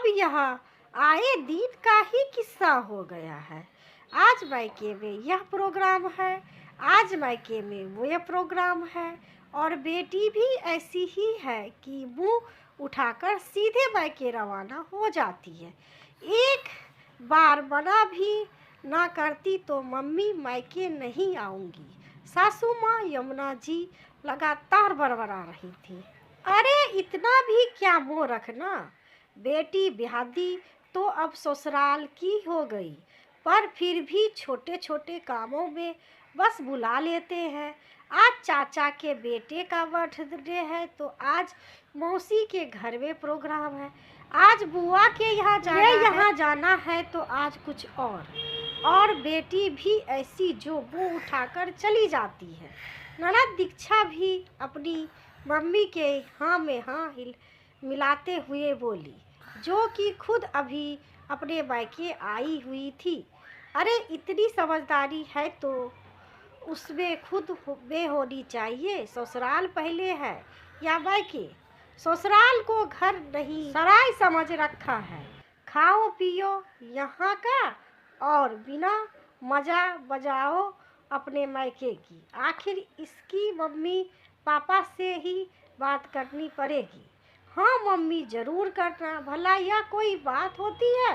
अब यह आए दिन का ही किस्सा हो गया है। आज मायके में यह प्रोग्राम है, आज मायके में वो यह प्रोग्राम है। और बेटी भी ऐसी ही है कि मुंह उठाकर सीधे मायके रवाना हो जाती है। एक बार मना भी ना करती तो मम्मी मायके नहीं आऊंगी, सासू माँ यमुना जी लगातार बरबरा रही थी। अरे इतना भी क्या मोह रखना, बेटी ब्यादी तो अब ससुराल की हो गई, पर फिर भी छोटे छोटे कामों में बस बुला लेते हैं। आज चाचा के बेटे का बर्थडे है तो आज मौसी के घर में प्रोग्राम है, आज बुआ के यहाँ जाना है तो आज कुछ और बेटी भी ऐसी जो मुंह उठाकर चली जाती है। ननद दीक्षा भी अपनी मम्मी के हाँ में हाँ मिलाते हुए बोली, जो कि खुद अभी अपने मायके आई हुई थी। अरे इतनी समझदारी है तो उसमें खुद में होनी चाहिए। ससुराल पहले है या मायके? ससुराल को घर नहीं सराय समझ रखा है। खाओ पियो यहाँ का और बिना मजा बजाओ अपने मायके की। आखिर इसकी मम्मी पापा से ही बात करनी पड़ेगी। हाँ मम्मी ज़रूर करना, भला यह कोई बात होती है।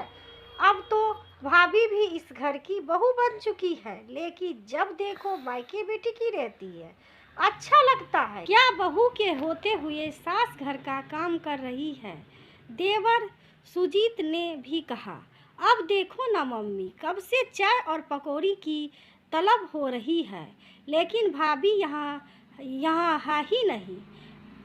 अब तो भाभी भी इस घर की बहू बन चुकी है, लेकिन जब देखो मायके में टिकी रहती है। अच्छा लगता है क्या बहू के होते हुए सास घर का काम कर रही है। देवर सुजीत ने भी कहा, अब देखो ना मम्मी, कब से चाय और पकौड़ी की तलब हो रही है, लेकिन भाभी यहाँ है ही नहीं।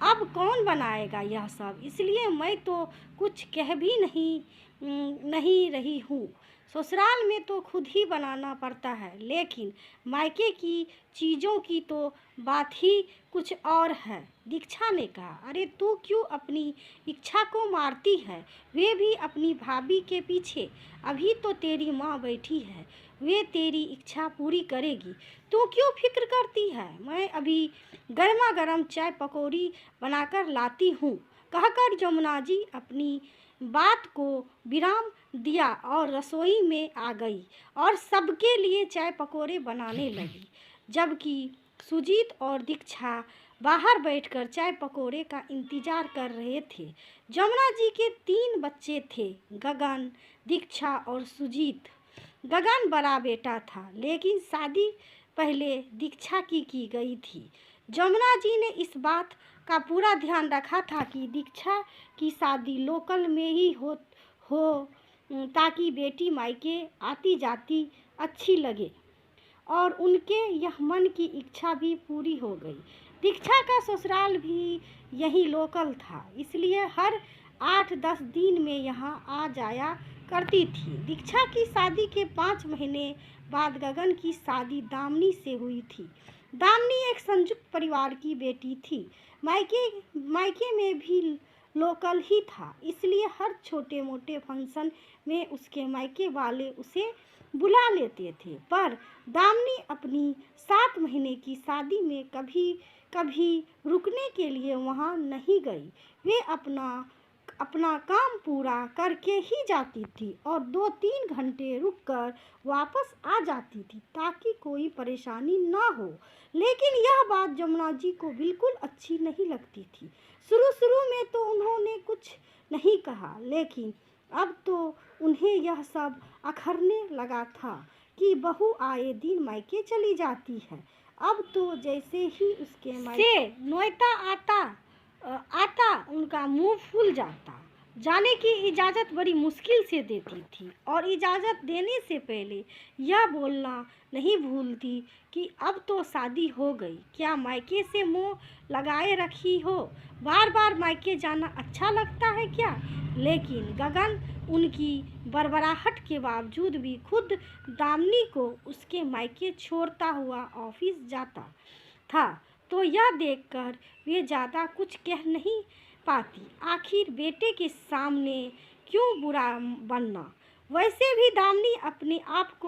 अब कौन बनाएगा यह सब, इसलिए मैं तो कुछ कह भी नहीं रही हूँ। ससुराल में तो खुद ही बनाना पड़ता है, लेकिन मायके की चीज़ों की तो बात ही कुछ और है। दीक्षा ने कहा, अरे तू क्यों अपनी इच्छा को मारती है, वे भी अपनी भाभी के पीछे। अभी तो तेरी माँ बैठी है, वे तेरी इच्छा पूरी करेगी, तू क्यों फिक्र करती है। मैं अभी गर्मा गर्म चाय पकौड़ी बनाकर लाती हूँ, कहकर यमुना जी अपनी बात को विराम दिया और रसोई में आ गई और सबके लिए चाय पकौड़े बनाने लगी, जबकि सुजीत और दीक्षा बाहर बैठकर चाय पकौड़े का इंतजार कर रहे थे। यमुना जी के 3 बच्चे थे, गगन, दीक्षा और सुजीत। गगन बड़ा बेटा था, लेकिन शादी पहले दीक्षा की गई थी। यमुना जी ने इस बात का पूरा ध्यान रखा था कि दीक्षा की शादी लोकल में ही हो ताकि बेटी मायके आती जाती अच्छी लगे, और उनके यह मन की इच्छा भी पूरी हो गई। दीक्षा का ससुराल भी यही लोकल था, इसलिए हर 8-10 दिन में यहाँ आ जाया करती थी। दीक्षा की शादी के 5 महीने बाद गगन की शादी दामिनी से हुई थी। दामिनी एक संयुक्त परिवार की बेटी थी, मायके में भी लोकल ही था, इसलिए हर छोटे मोटे फंक्शन में उसके मायके वाले उसे बुला लेते थे। पर दामिनी अपनी 7 महीने की शादी में कभी रुकने के लिए वहाँ नहीं गई। वे अपना काम पूरा करके ही जाती थी और 2-3 घंटे रुककर वापस आ जाती थी, ताकि कोई परेशानी ना हो। लेकिन यह बात यमुना जी को बिल्कुल अच्छी नहीं लगती थी। शुरू में तो उन्होंने कुछ नहीं कहा, लेकिन अब तो उन्हें यह सब अखरने लगा था कि बहू आए दिन मायके चली जाती है। अब तो जैसे ही उसके मायके न्योता आता उनका मुंह फूल जाता। जाने की इजाज़त बड़ी मुश्किल से देती थी और इजाज़त देने से पहले यह बोलना नहीं भूलती कि अब तो शादी हो गई, क्या मायके से मुंह लगाए रखी हो, बार बार मायके जाना अच्छा लगता है क्या। लेकिन गगन उनकी बड़बड़ाहट के बावजूद भी खुद दामिनी को उसके मायके छोड़ता हुआ ऑफिस जाता था, तो यह देखकर वे ज़्यादा कुछ कह नहीं पाती। आखिर बेटे के सामने क्यों बुरा बनना। वैसे भी दामिनी अपने आप को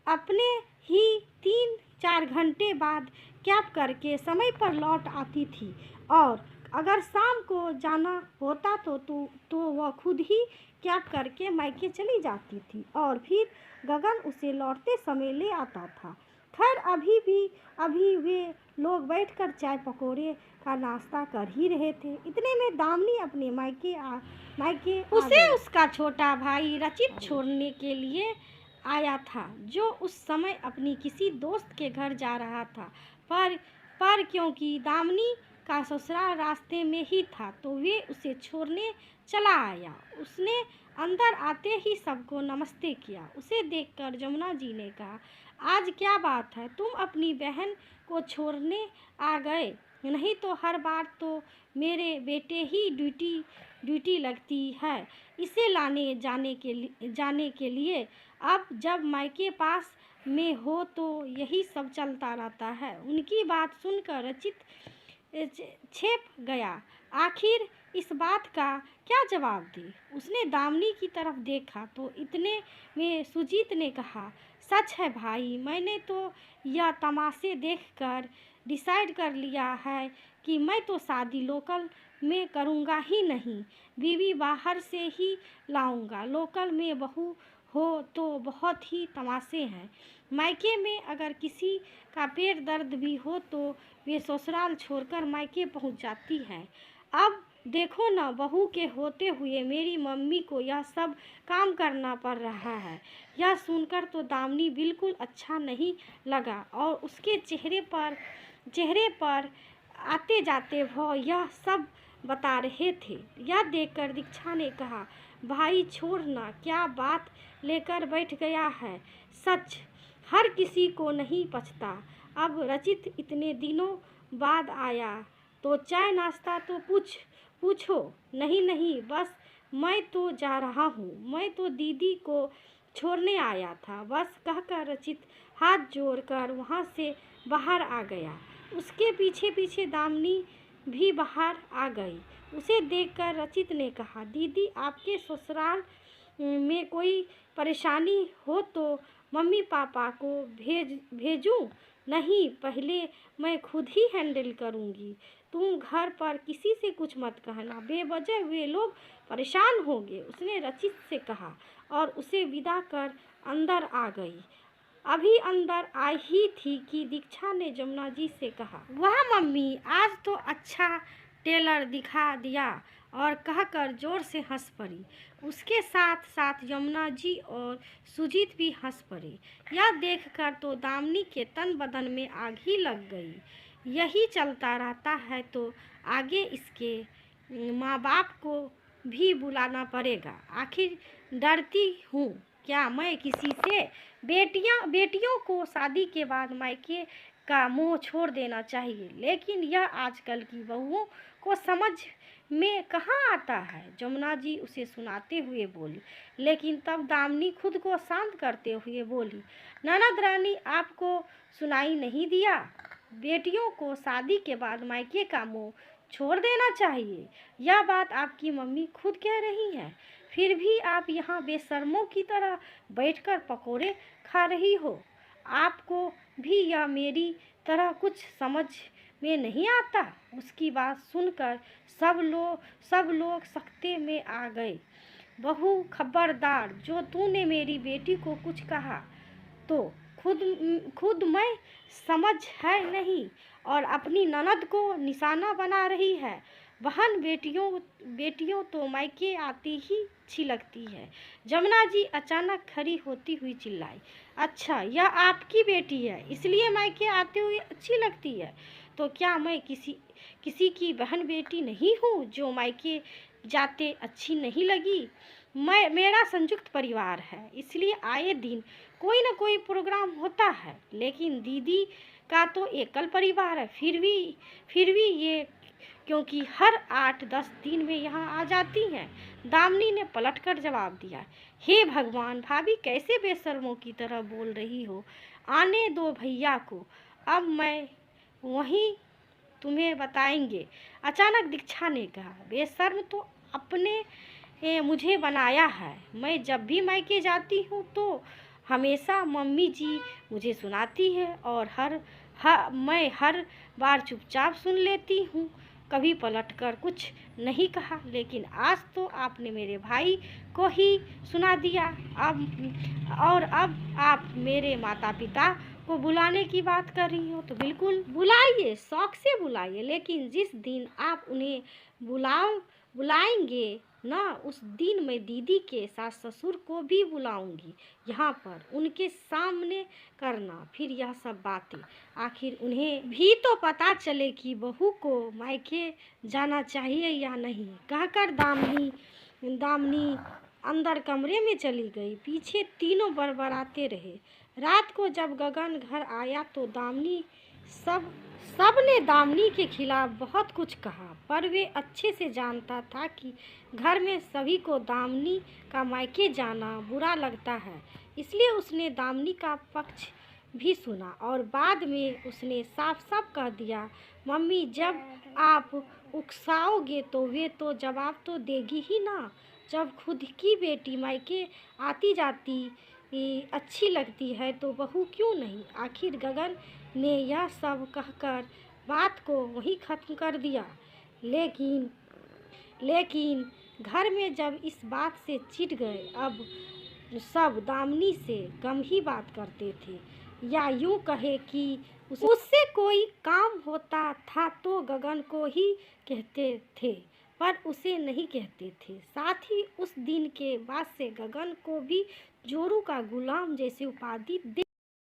अपने ही 3-4 घंटे बाद कैब करके समय पर लौट आती थी और अगर शाम को जाना होता तो वह खुद ही कैब करके मायके चली जाती थी और फिर गगन उसे लौटते समय ले आता था। खैर अभी वे लोग बैठकर चाय पकौड़े का नाश्ता कर ही रहे थे। इतने में दामिनी अपने मायके आ उसे उसका छोटा भाई रचित छोड़ने के लिए आया था, जो उस समय अपनी किसी दोस्त के घर जा रहा था। पर क्योंकि दामिनी का ससुराल रास्ते में ही था तो वे उसे छोड़ने चला आया। उसने अंदर आते ही सबको नमस्ते किया। उसे देखकर जमुना जी ने कहा, आज क्या बात है, तुम अपनी बहन को छोड़ने आ गए? नहीं तो हर बार तो मेरे बेटे ही ड्यूटी लगती है इसे लाने जाने के लिए। अब जब मायके पास में हो तो यही सब चलता रहता है। उनकी बात सुनकर रचित छेप गया। आखिर इस बात का क्या जवाब दे? उसने दामिनी की तरफ देखा तो इतने में सुजीत ने कहा, सच है भाई, मैंने तो यह तमाशे देखकर डिसाइड कर लिया है कि मैं तो शादी लोकल में करूँगा ही नहीं, बीवी बाहर से ही लाऊंगा। लोकल में बहू हो तो बहुत ही तमाशे हैं। मायके में अगर किसी का पेट दर्द भी हो तो वे ससुराल छोड़कर मायके पहुंच जाती है। अब देखो ना, बहू के होते हुए मेरी मम्मी को यह सब काम करना पड़ रहा है। यह सुनकर तो दामिनी बिल्कुल अच्छा नहीं लगा और उसके चेहरे पर आते जाते भाव यह सब बता रहे थे। यह देखकर दीक्षा ने कहा, भाई छोड़ना, क्या बात लेकर बैठ गया है? सच हर किसी को नहीं पचता। अब रचित इतने दिनों बाद आया तो चाय नाश्ता तो पूछो। नहीं, बस मैं तो जा रहा हूँ, मैं तो दीदी को छोड़ने आया था, बस कहकर रचित हाथ जोड़कर वहाँ से बाहर आ गया। उसके पीछे दामिनी भी बाहर आ गई। उसे देखकर रचित ने कहा, दीदी आपके ससुराल में कोई परेशानी हो तो मम्मी पापा को भेजूं? नहीं, पहले मैं खुद ही हैंडल करूंगी। तुम घर पर किसी से कुछ मत कहना, बेवजह वे लोग परेशान होंगे, उसने रचित से कहा और उसे विदा कर अंदर आ गई। अभी अंदर आई ही थी कि दीक्षा ने जमुना जी से कहा, वाह मम्मी, आज तो अच्छा टेलर दिखा दिया, और कहकर जोर से हंस पड़ी। उसके साथ साथ यमुना जी और सुजीत भी हंस पड़े। यह देखकर तो दामिनी के तन बदन में आग ही लग गई। यही चलता रहता है तो आगे इसके माँ बाप को भी बुलाना पड़ेगा। आखिर डरती हूँ क्या मैं किसी से? बेटियों को शादी के बाद मायके का मोह छोड़ देना चाहिए, लेकिन यह आजकल की बहुओं को समझ में कहाँ आता है। जमुना जी उसे सुनाते हुए बोली, लेकिन तब दामिनी खुद को शांत करते हुए बोली, ननद रानी, आपको सुनाई नहीं दिया? बेटियों को शादी के बाद मायके का मोह छोड़ देना चाहिए। यह बात आपकी मम्मी खुद कह रही है, फिर भी आप यहाँ बेशर्मों की तरह बैठकर पकोड़े खा रही हो। आपको भी यह मेरी तरह कुछ समझ में नहीं आता? उसकी बात सुनकर सब लोग सख्ते में आ गए। बहू खबरदार, जो तूने मेरी बेटी को कुछ कहा तो खुद मैं समझ है नहीं और अपनी ननद को निशाना बना रही है। बहन बेटियों तो मायके आती ही अच्छी लगती है। जमुना जी अचानक खड़ी होती हुई चिल्लाई, अच्छा, यह आपकी बेटी है इसलिए मायके आते हुए अच्छी लगती है? तो क्या मैं किसी की बहन बेटी नहीं हूँ जो मायके जाते अच्छी नहीं लगी? मेरा संयुक्त परिवार है, इसलिए आए दिन कोई ना कोई प्रोग्राम होता है, लेकिन दीदी का तो एकल परिवार है। फिर भी ये क्योंकि हर 8-10 दिन में यहाँ आ जाती हैं। दामिनी ने पलटकर जवाब दिया, हे भगवान, भाभी कैसे बेशर्मों की तरह बोल रही हो? आने दो भैया को, अब मैं वहीं तुम्हें बताएंगे। अचानक दीक्षा ने कहा, बेशर्म तो अपने मुझे बनाया है। मैं जब भी मायके जाती हूँ तो हमेशा मम्मी जी मुझे सुनाती है और मैं हर बार चुपचाप सुन लेती हूँ। कभी पलटकर कुछ नहीं कहा, लेकिन आज तो आपने मेरे भाई को ही सुना दिया। अब आप मेरे माता पिता को बुलाने की बात कर रही हो, तो बिल्कुल बुलाइए, शौक से बुलाइए, लेकिन जिस दिन आप उन्हें बुलाएंगे ना, उस दिन मैं दीदी के सास ससुर को भी बुलाऊंगी यहाँ पर, उनके सामने करना फिर यह सब बातें। आखिर उन्हें भी तो पता चले कि बहू को मायके जाना चाहिए या नहीं। कहकर दामिनी अंदर कमरे में चली गई। पीछे तीनों बड़बड़ाते रहे। रात को जब गगन घर आया तो सबने दामिनी के खिलाफ बहुत कुछ कहा, पर वे अच्छे से जानता था कि घर में सभी को दामिनी का मायके जाना बुरा लगता है, इसलिए उसने दामिनी का पक्ष भी सुना और बाद में उसने साफ साफ कह दिया, मम्मी जब आप उकसाओगे तो वे तो जवाब तो देगी ही ना। जब खुद की बेटी मायके आती जाती अच्छी लगती है तो बहू क्यों नहीं। आखिर गगन ने यह सब कहकर बात को वहीं ख़त्म कर दिया। लेकिन घर में जब इस बात से चिढ़ गए, अब सब दामिनी से कम ही बात करते थे, या यूं कहे कि उससे कोई काम होता था तो गगन को ही कहते थे, पर उसे नहीं कहते थे। साथ ही उस दिन के बाद से गगन को भी जोरू का गुलाम जैसी उपाधि